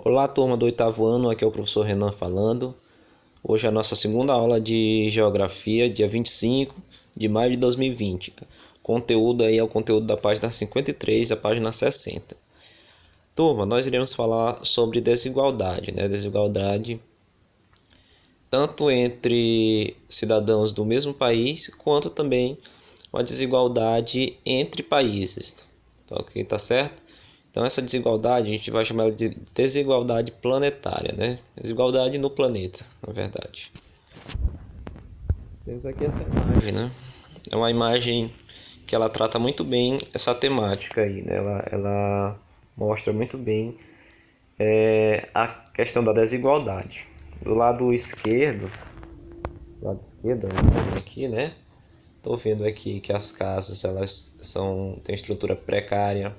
Olá, turma do oitavo ano, aqui é o professor Renan falando. Hoje é a nossa segunda aula de Geografia, dia 25 de maio de 2020. Conteúdo aí é o conteúdo da página 53 a página 60. Turma, nós iremos falar sobre desigualdade, Desigualdade tanto entre cidadãos do mesmo país, quanto também uma desigualdade entre países. Então, ok, tá certo? Então essa desigualdade a gente vai chamar de desigualdade planetária, Desigualdade no planeta, na verdade. Temos aqui essa imagem, É uma imagem que ela trata muito bem essa temática aí, Ela mostra muito bem a questão da desigualdade. Do lado esquerdo, aqui, Tô vendo aqui que as casas elas têm estrutura precária.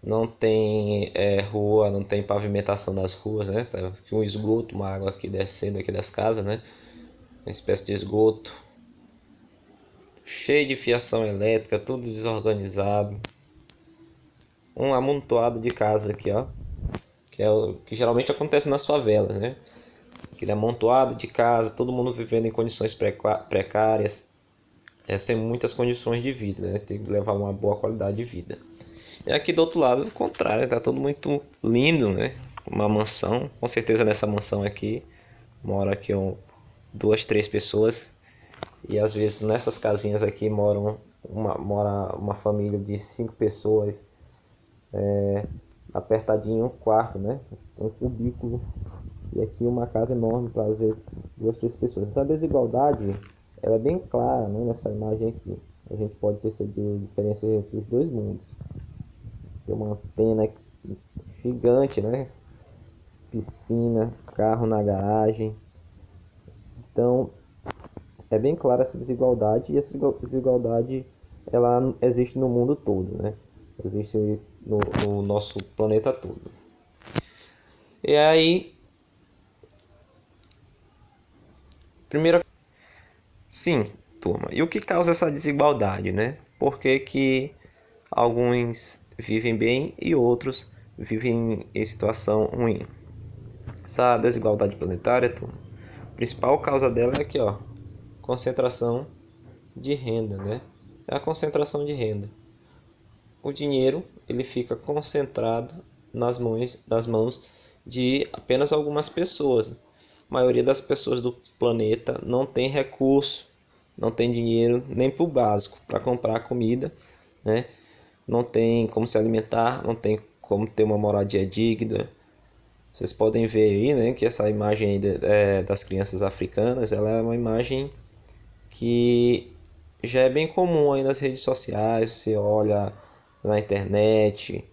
Não tem rua, não tem pavimentação das ruas, Tá aqui um esgoto, uma água aqui descendo aqui das casas, Uma espécie de esgoto. Cheio de fiação elétrica, tudo desorganizado. Um amontoado de casa aqui, ó. Que é o que geralmente acontece nas favelas, Aquele amontoado de casa, todo mundo vivendo em condições precárias, sem muitas condições de vida, Tem que levar uma boa qualidade de vida. E aqui do outro lado, o contrário, tá tudo muito lindo, Uma mansão, com certeza nessa mansão aqui mora aqui 2, 3 pessoas. E às vezes nessas casinhas aqui mora uma família de 5 pessoas, apertadinho um quarto, Um cubículo. E aqui uma casa enorme para às vezes 2, 3 pessoas. Então a desigualdade ela é bem clara, nessa imagem aqui. A gente pode perceber a diferença entre os dois mundos. Tem uma antena gigante, Piscina, carro na garagem. Então, é bem clara essa desigualdade, e essa desigualdade ela existe no mundo todo, Existe no nosso planeta todo. E aí, sim, turma, e o que causa essa desigualdade, Por que alguns vivem bem e outros vivem em situação ruim? Essa desigualdade planetária, turma, a principal causa dela é aqui, ó, concentração de renda, É a concentração de renda. O dinheiro ele fica concentrado nas mãos de apenas algumas pessoas. A maioria das pessoas do planeta não tem recurso, não tem dinheiro nem para o básico, para comprar comida, Não tem como se alimentar, não tem como ter uma moradia digna. Vocês podem ver aí, que essa imagem aí das crianças africanas, ela é uma imagem que já é bem comum aí nas redes sociais. Você olha na internet,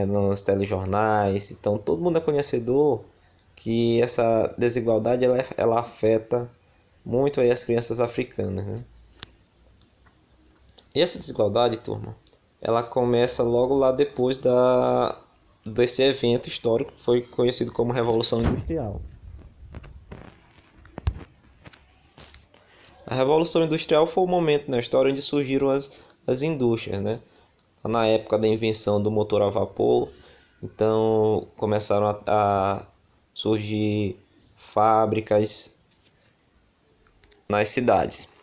nos telejornais. Então todo mundo é conhecedor que essa desigualdade ela afeta muito aí as crianças africanas, E essa desigualdade, turma, ela começa logo lá depois desse evento histórico que foi conhecido como Revolução Industrial. A Revolução Industrial foi o momento na história onde surgiram as indústrias, Na época da invenção do motor a vapor, então começaram a surgir fábricas nas cidades.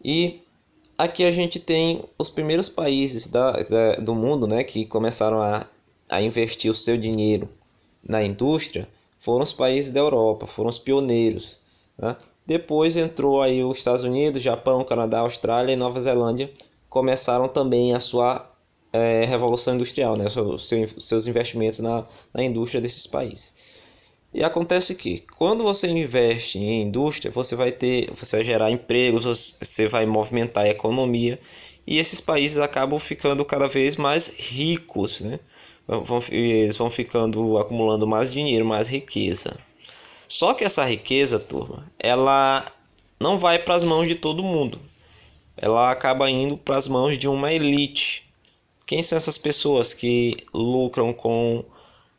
E aqui a gente tem os primeiros países do mundo, que começaram a investir o seu dinheiro na indústria, foram os países da Europa, foram os pioneiros, Depois entrou aí os Estados Unidos, Japão, Canadá, Austrália e Nova Zelândia, começaram também a sua revolução industrial, seus investimentos na indústria desses países. E acontece que quando você investe em indústria, você vai gerar empregos, você vai movimentar a economia, e esses países acabam ficando cada vez mais ricos, Eles vão acumulando mais dinheiro, mais riqueza. Só que essa riqueza, turma, ela não vai para as mãos de todo mundo. Ela acaba indo para as mãos de uma elite. Quem são essas pessoas que lucram com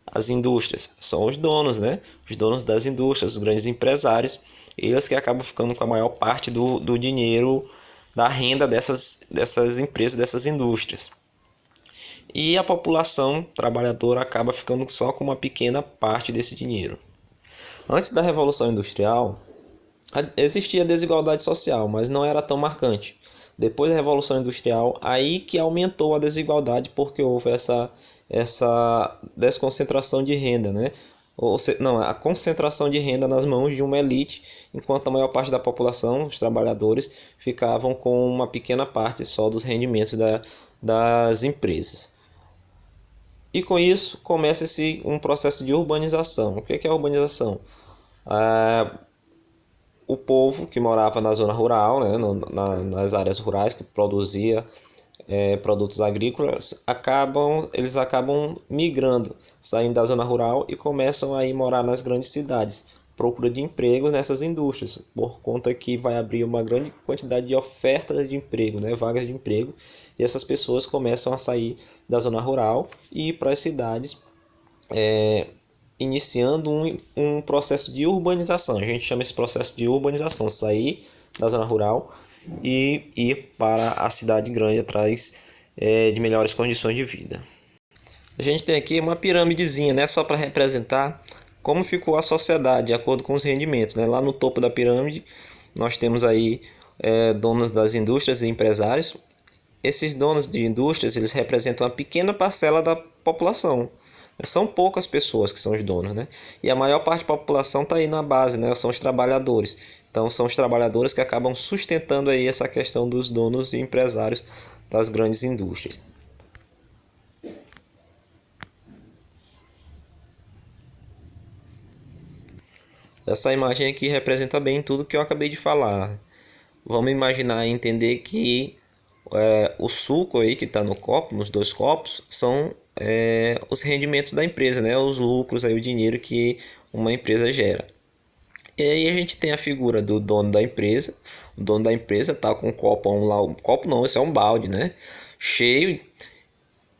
as indústrias? São os donos, Os donos das indústrias, os grandes empresários. Eles que acabam ficando com a maior parte do dinheiro, da renda dessas empresas, dessas indústrias. e a população trabalhadora acaba ficando só com uma pequena parte desse dinheiro. Antes da Revolução Industrial, existia desigualdade social, mas não era tão marcante. Depois da Revolução Industrial, aí que aumentou a desigualdade, porque houve essa desconcentração de renda, né? Não, a concentração de renda nas mãos de uma elite, enquanto a maior parte da população, os trabalhadores, ficavam com uma pequena parte só dos rendimentos das empresas. E com isso começa-se um processo de urbanização. O que é a urbanização? O povo que morava na zona rural, né, nas áreas rurais, que produzia produtos agrícolas, eles acabam migrando, saindo da zona rural e começam a ir morar nas grandes cidades, procura de emprego nessas indústrias, por conta que vai abrir uma grande quantidade de ofertas de emprego, né, vagas de emprego, e essas pessoas começam a sair da zona rural e ir para as cidades, iniciando um processo de urbanização. A gente chama esse processo de urbanização, sair da zona rural e ir para a cidade grande atrás de melhores condições de vida. A gente tem aqui uma pirâmidezinha, né, só para representar como ficou a sociedade de acordo com os rendimentos, né? Lá no topo da pirâmide nós temos aí donos das indústrias e empresários. Esses donos de indústrias, eles representam uma pequena parcela da população. São poucas pessoas que são os donos, né? E a maior parte da população está aí na base, né? São os trabalhadores. Então são os trabalhadores que acabam sustentando aí essa questão dos donos e empresários das grandes indústrias. Essa imagem aqui representa bem tudo que eu acabei de falar. Vamos imaginar e entender que o suco aí que está no copo, nos dois copos, são os rendimentos da empresa, né? Os lucros, aí, o dinheiro que uma empresa gera. E aí a gente tem a figura do dono da empresa. O dono da empresa está com um copo lá, um copo não, esse é um balde, né? Cheio,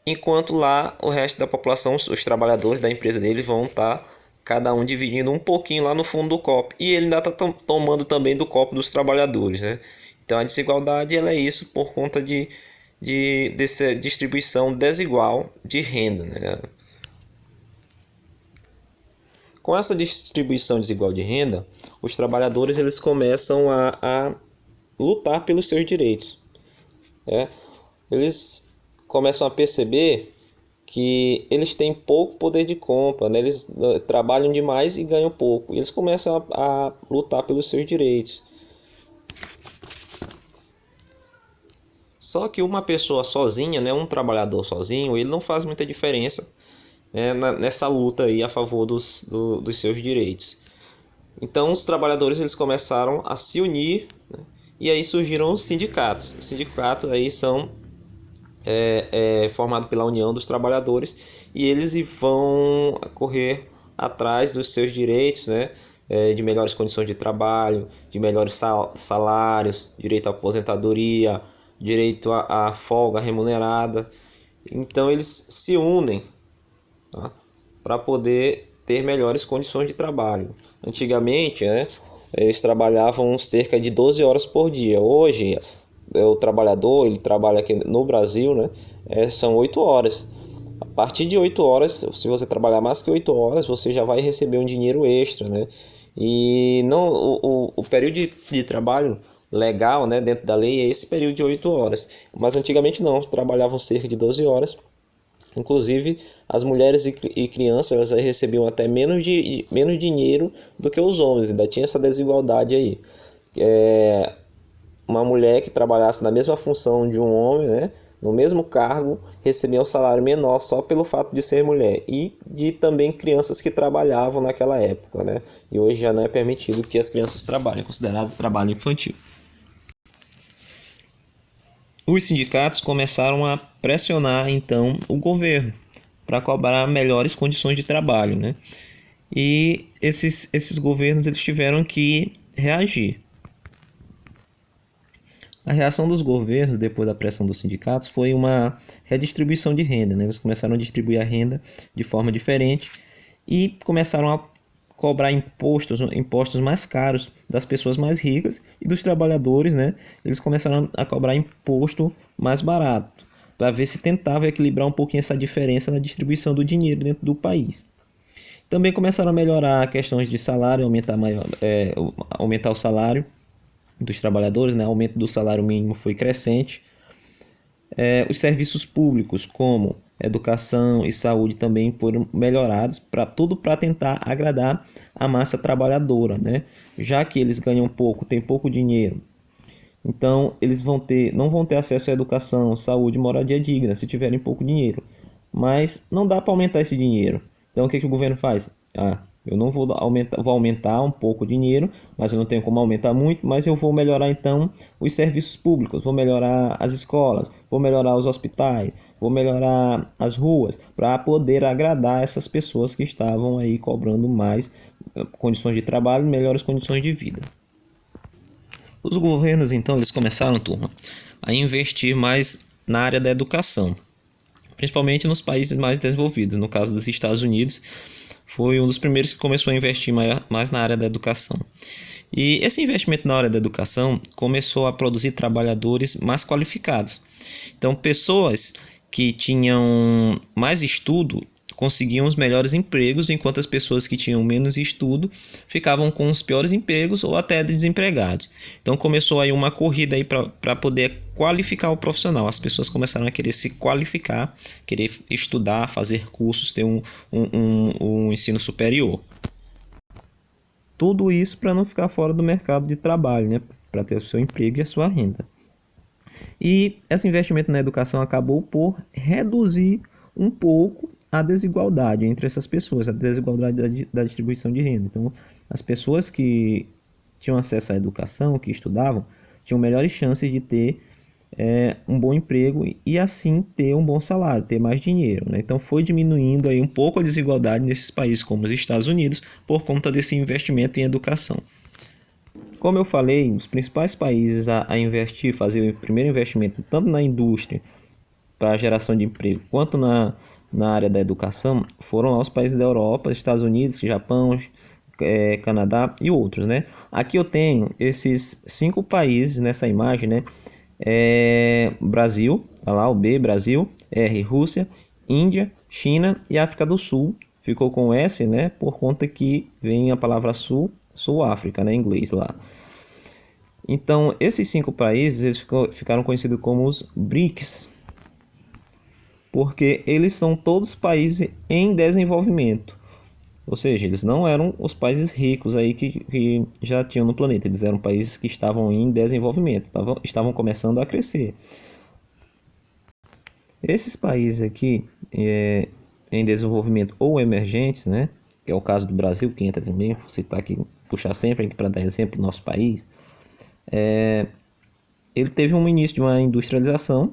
enquanto lá o resto da população, os trabalhadores da empresa dele vão estar cada um dividindo um pouquinho lá no fundo do copo. E ele ainda está tomando também do copo dos trabalhadores, né? Então a desigualdade ela é isso por conta dessa distribuição desigual de renda, né? Com essa distribuição desigual de renda, os trabalhadores eles começam a lutar pelos seus direitos. Eles começam a perceber que eles têm pouco poder de compra, né? Eles trabalham demais e ganham pouco. Eles começam a lutar pelos seus direitos. Só que uma pessoa sozinha, né, um trabalhador sozinho, ele não faz muita diferença, né, nessa luta aí a favor dos seus direitos. Então os trabalhadores eles começaram a se unir, né, e aí surgiram os sindicatos. Os sindicatos aí são formados pela união dos trabalhadores e eles vão correr atrás dos seus direitos, né, de melhores condições de trabalho, de melhores salários, direito à aposentadoria, direito à folga remunerada. Então eles se unem, tá, para poder ter melhores condições de trabalho. Antigamente, né, eles trabalhavam cerca de 12 horas por dia. Hoje, o trabalhador, ele trabalha aqui no Brasil, né, são 8 horas. A partir de 8 horas, se você trabalhar mais que 8 horas, você já vai receber um dinheiro extra, né? E não, o período de trabalho legal, né, dentro da lei é esse período de 8 horas. Mas antigamente não, trabalhavam cerca de 12 horas. Inclusive, as mulheres e crianças elas recebiam até menos dinheiro do que os homens. Ainda tinha essa desigualdade aí. Uma mulher que trabalhasse na mesma função de um homem, né, no mesmo cargo, recebia um salário menor só pelo fato de ser mulher. E de também crianças que trabalhavam naquela época, né? E hoje já não é permitido que as crianças trabalhem, é considerado trabalho infantil. Os sindicatos começaram a pressionar então o governo para cobrar melhores condições de trabalho, né? E esses governos eles tiveram que reagir. A reação dos governos depois da pressão dos sindicatos foi uma redistribuição de renda, né? Eles começaram a distribuir a renda de forma diferente e começaram a cobrar impostos mais caros das pessoas mais ricas e dos trabalhadores, né? Eles começaram a cobrar imposto mais barato. para ver se tentava equilibrar um pouquinho essa diferença na distribuição do dinheiro dentro do país. Também começaram a melhorar questões de salário, aumentar o salário dos trabalhadores, né? O aumento do salário mínimo foi crescente. Os serviços públicos, como educação e saúde, também foram melhorados para tentar agradar a massa trabalhadora, né? Já que eles ganham pouco, têm pouco dinheiro, então eles não vão ter acesso à educação, saúde e moradia digna se tiverem pouco dinheiro. Mas não dá para aumentar esse dinheiro. Então o que o governo faz? Eu não vou aumentar um pouco o dinheiro, mas eu não tenho como aumentar muito, mas eu vou melhorar então os serviços públicos, vou melhorar as escolas, vou melhorar os hospitais, vou melhorar as ruas, para poder agradar essas pessoas que estavam aí cobrando mais condições de trabalho e melhores condições de vida. Os governos então eles começaram, turma, a investir mais na área da educação, principalmente nos países mais desenvolvidos. No caso dos Estados Unidos, foi um dos primeiros que começou a investir mais na área da educação. E esse investimento na área da educação começou a produzir trabalhadores mais qualificados. Então, pessoas que tinham mais estudo conseguiam os melhores empregos, enquanto as pessoas que tinham menos estudo ficavam com os piores empregos ou até desempregados. Então começou aí uma corrida aí para poder qualificar o profissional. As pessoas começaram a querer se qualificar, querer estudar, fazer cursos, ter um ensino superior. Tudo isso para não ficar fora do mercado de trabalho, né? Para ter o seu emprego e a sua renda. E esse investimento na educação acabou por reduzir um pouco a desigualdade entre essas pessoas, a desigualdade da distribuição de renda. Então, as pessoas que tinham acesso à educação, que estudavam, tinham melhores chances de ter um bom emprego e assim ter um bom salário, ter mais dinheiro, né? Então foi diminuindo aí um pouco a desigualdade nesses países como os Estados Unidos por conta desse investimento em educação. Como eu falei, os principais países a investir, fazer o primeiro investimento tanto na indústria para a geração de emprego quanto na área da educação foram lá os países da Europa, Estados Unidos, Japão, Canadá e outros, né? Aqui eu tenho esses 5 países nessa imagem, né? Brasil, olha lá o B, Brasil, R, Rússia, Índia, China e África do Sul. Ficou com S, né? Por conta que vem a palavra Sul, Sul-África, né? Em inglês lá. Então, esses 5 países eles ficaram conhecidos como os BRICS, porque eles são todos países em desenvolvimento. Ou seja, eles não eram os países ricos aí que já tinham no planeta. Eles eram países que estavam em desenvolvimento, estavam começando a crescer. Esses países aqui em desenvolvimento ou emergentes, né, que é o caso do Brasil, que entra também, vou citar aqui, puxar sempre aqui para dar exemplo do nosso país, ele teve um início de uma industrialização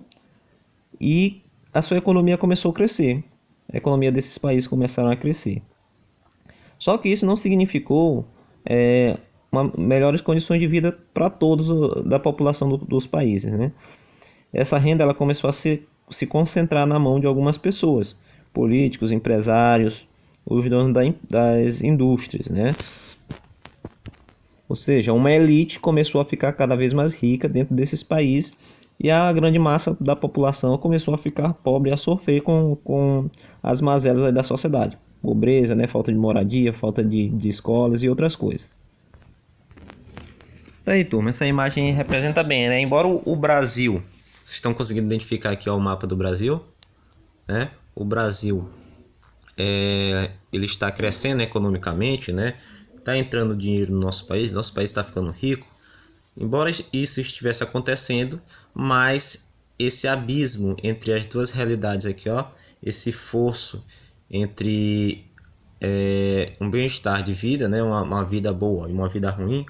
e a sua economia começou a crescer. A economia desses países começaram a crescer. Só que isso não significou melhores condições de vida para todos da população dos países, né? Essa renda ela começou a se concentrar na mão de algumas pessoas, políticos, empresários, os donos das indústrias, né? Ou seja, uma elite começou a ficar cada vez mais rica dentro desses países e a grande massa da população começou a ficar pobre e a sofrer com as mazelas da sociedade. Pobreza, né? Falta de moradia, falta de escolas e outras coisas. Tá aí, turma, essa imagem representa bem, né? Embora o Brasil, vocês estão conseguindo identificar aqui ó, o mapa do Brasil, né? O Brasil ele está crescendo economicamente, né? Está entrando dinheiro no nosso país está ficando rico. Embora isso estivesse acontecendo, mas esse abismo entre as duas realidades aqui, ó, esse fosso entre um bem-estar de vida, né, uma vida boa e uma vida ruim,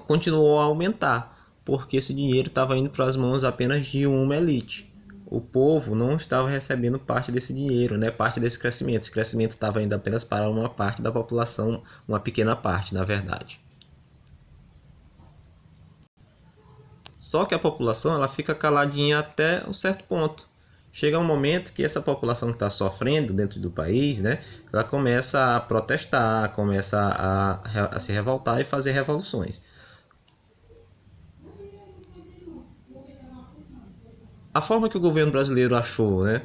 continuou a aumentar, porque esse dinheiro estava indo para as mãos apenas de uma elite. O povo não estava recebendo parte desse dinheiro, né, parte desse crescimento. Esse crescimento estava indo apenas para uma parte da população, uma pequena parte, na verdade. Só que a população ela fica caladinha até um certo ponto. Chega um momento que essa população que está sofrendo dentro do país, né, ela começa a protestar, começa a se revoltar e fazer revoluções. a forma que o governo brasileiro achou, né,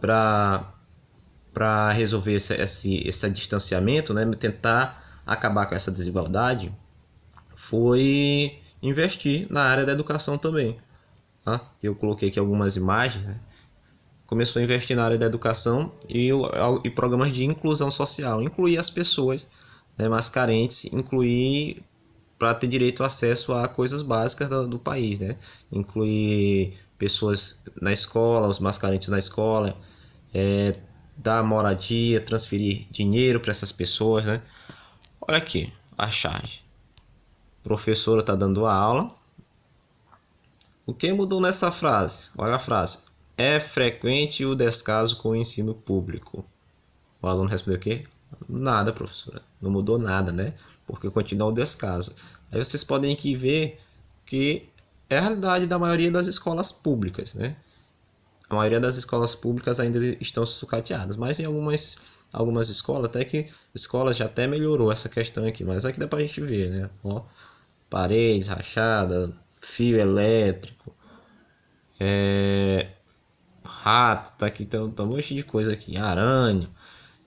para resolver esse distanciamento, né, tentar acabar com essa desigualdade, foi investir na área da educação também. Tá? Eu coloquei aqui algumas imagens, né? Começou a investir na área da educação e programas de inclusão social, incluir as pessoas, né, mais carentes, incluir para ter direito ao acesso a coisas básicas do país, né? Incluir pessoas na escola, os mais carentes na escola, dar moradia, transferir dinheiro para essas pessoas, né? Olha aqui a charge. A professora está dando a aula. O que mudou nessa frase? Olha a frase. É frequente o descaso com o ensino público. O aluno respondeu o quê? Nada, professora. Não mudou nada, né? Porque continua o descaso. Aí vocês podem aqui ver que é a realidade da maioria das escolas públicas, né? A maioria das escolas públicas ainda estão sucateadas, mas em algumas escolas, até que escolas já até melhorou essa questão aqui, mas aqui dá pra gente ver, né? Ó, paredes rachadas, fio elétrico, rato, tá aqui, tá um monte de coisa aqui, aranha.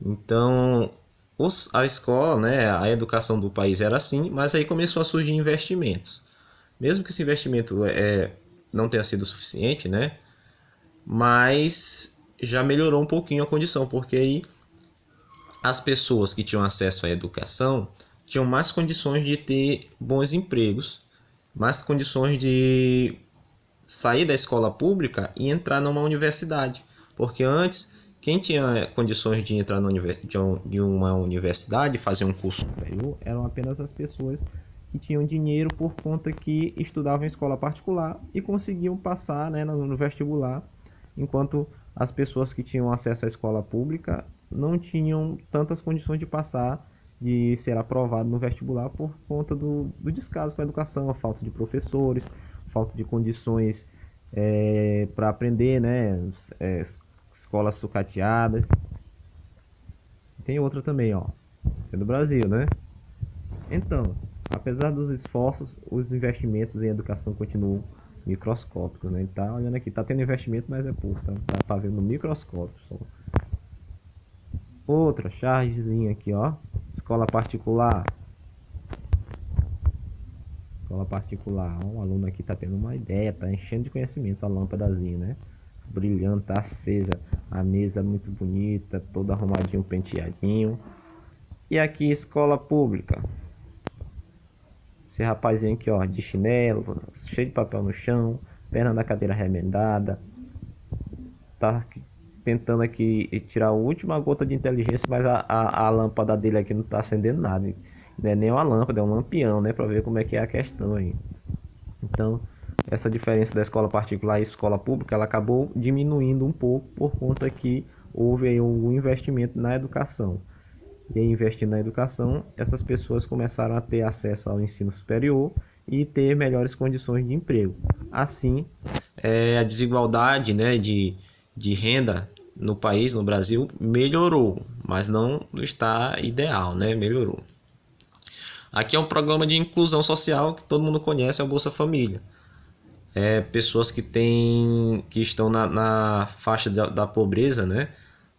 Então, a escola, né, a educação do país era assim, mas aí começou a surgir investimentos. Mesmo que esse investimento não tenha sido suficiente, né, mas já melhorou um pouquinho a condição, porque aí as pessoas que tinham acesso à educação tinham mais condições de ter bons empregos, mais condições de sair da escola pública e entrar numa universidade. Porque antes, quem tinha condições de entrar de uma universidade, fazer um curso superior, eram apenas as pessoas que tinham dinheiro por conta que estudavam em escola particular e conseguiam passar, né, no vestibular, enquanto as pessoas que tinham acesso à escola pública não tinham tantas condições de passar, de ser aprovado no vestibular por conta do descaso com a educação, a falta de professores, falta de condições para aprender, né? Escolas sucateadas. Tem outra também, ó, é do Brasil, né? Então, apesar dos esforços, os investimentos em educação continuam microscópicos, né? Tá olhando aqui, tá tendo investimento, mas é pouco, tá vendo microscópio só. Outra chargezinha aqui, ó, escola particular. Escola particular, ó, o aluno aqui tá tendo uma ideia, tá enchendo de conhecimento a lâmpadazinha, né? Brilhando, tá acesa, a mesa muito bonita, todo arrumadinho, penteadinho. E aqui, escola pública. Esse rapazinho aqui, ó, de chinelo, cheio de papel no chão, perna da cadeira remendada. Tá tentando aqui tirar a última gota de inteligência, mas a lâmpada dele aqui não tá acendendo nada. Não é nem uma lâmpada, é um lampião, né? Pra ver como é que é a questão aí. Então, essa diferença da escola particular e escola pública, ela acabou diminuindo um pouco por conta que houve aí um investimento na educação. E aí, investindo na educação, essas pessoas começaram a ter acesso ao ensino superior e ter melhores condições de emprego. Assim, a desigualdade, né, de renda no país, no Brasil, melhorou, mas não está ideal, né? Melhorou. Aqui é um programa de inclusão social que todo mundo conhece, é o Bolsa Família. Pessoas que estão na faixa da pobreza, né?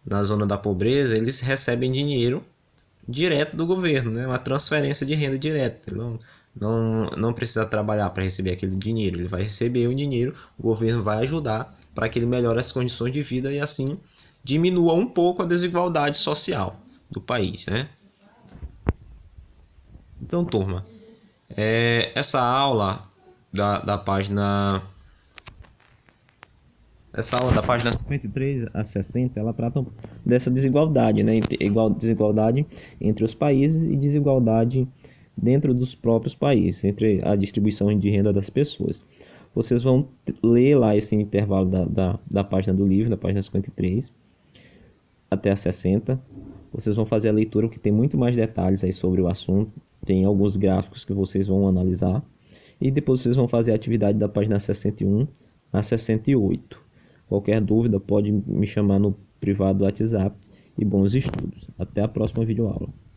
Na zona da pobreza, eles recebem dinheiro direto do governo, né? Uma transferência de renda direta. Ele não precisa trabalhar para receber aquele dinheiro, ele vai receber o dinheiro, o governo vai ajudar para que ele melhore as condições de vida e assim diminua um pouco a desigualdade social do país, né? Então, turma, essa aula da página 53 a 60, ela trata dessa desigualdade, né? Desigualdade entre os países e desigualdade dentro dos próprios países, entre a distribuição de renda das pessoas. Vocês vão ler lá esse intervalo da página do livro, da página 53 até a 60. Vocês vão fazer a leitura, que tem muito mais detalhes aí sobre o assunto. Tem alguns gráficos que vocês vão analisar. E depois vocês vão fazer a atividade da página 61 a 68. Qualquer dúvida pode me chamar no privado do WhatsApp. E bons estudos. Até a próxima videoaula.